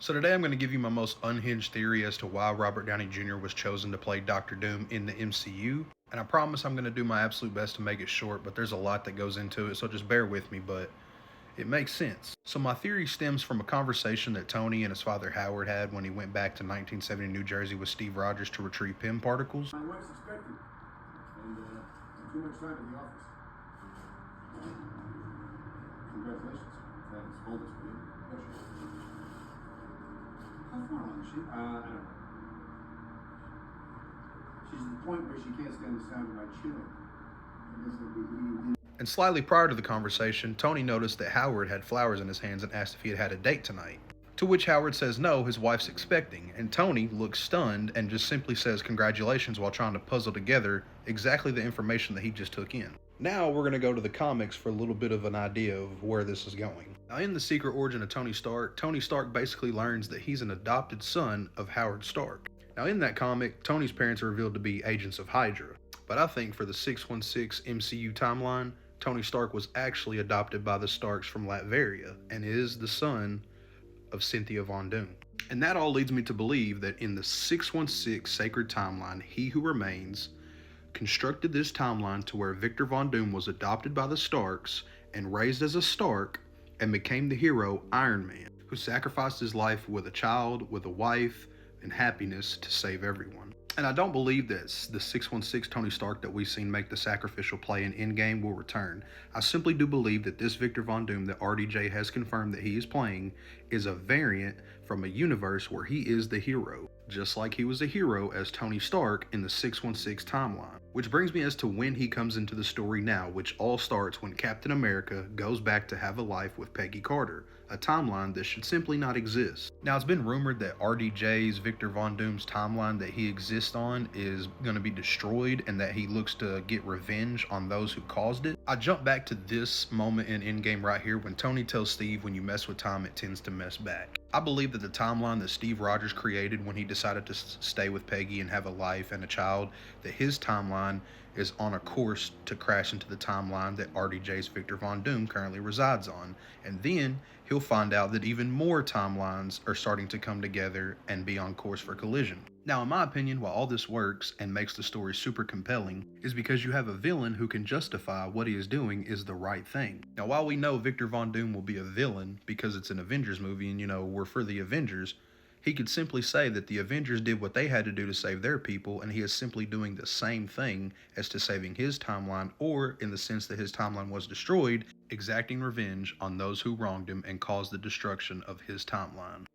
So today I'm going to give you my most unhinged theory as to why Robert Downey Jr. was chosen to play Doctor Doom in the MCU. And I promise I'm going to do my absolute best to make it short, but there's a lot that goes into it, so just bear with me, but it makes sense. So my theory stems from a conversation that Tony and his father Howard had when he went back to 1970 New Jersey with Steve Rogers to retrieve PIM particles. My wife's expecting, and too much time in the office. Congratulations. Thanks. Hold this for you. Oh, sure. How far along is she? I don't know. She's at the point where she can't stand the sound of my chewing. I guess it'll be eating. And slightly prior to the conversation, Tony noticed that Howard had flowers in his hands and asked if he had had a date tonight. To which Howard says no, his wife's expecting, and Tony looks stunned and just simply says congratulations while trying to puzzle together exactly the information that he just took in. Now we're going to go to the comics for a little bit of an idea of where this is going. Now in The Secret Origin of Tony Stark basically learns that he's an adopted son of Howard Stark. Now in that comic, Tony's parents are revealed to be agents of Hydra, but I think for the 616 MCU timeline, Tony Stark was actually adopted by the Starks from Latveria and is the son of Cynthia Von Doom. And that all leads me to believe that in the 616 sacred timeline, He Who Remains constructed this timeline to where Victor Von Doom was adopted by the Starks and raised as a Stark and became the hero Iron Man, who sacrificed his life with a child, with a wife, and happiness to save everyone. And I don't believe that the 616 Tony Stark that we've seen make the sacrificial play in Endgame will return. I simply do believe that this Victor Von Doom that RDJ has confirmed that he is playing is a variant from a universe where he is the hero, just like he was a hero as Tony Stark in the 616 timeline. Which brings me as to when he comes into the story now, which all starts when Captain America goes back to have a life with Peggy Carter, a timeline that should simply not exist. Now it's been rumored that RDJ's Victor Von Doom's timeline that he exists on is going to be destroyed and that he looks to get revenge on those who caused it. I jump back to this moment in Endgame right here when Tony tells Steve when you mess with time it tends to mess back. I believe that the timeline that Steve Rogers created when he decided to stay with Peggy and have a life and a child, that his timeline is on a course to crash into the timeline that RDJ's Victor Von Doom currently resides on. And then he'll find out that even more timelines are starting to come together and be on course for collision. Now, in my opinion, why all this works and makes the story super compelling is because you have a villain who can justify what he is doing is the right thing. Now, while we know Victor Von Doom will be a villain because it's an Avengers movie and, we're for the Avengers, he could simply say that the Avengers did what they had to do to save their people, and he is simply doing the same thing as to saving his timeline, or in the sense that his timeline was destroyed, exacting revenge on those who wronged him and caused the destruction of his timeline.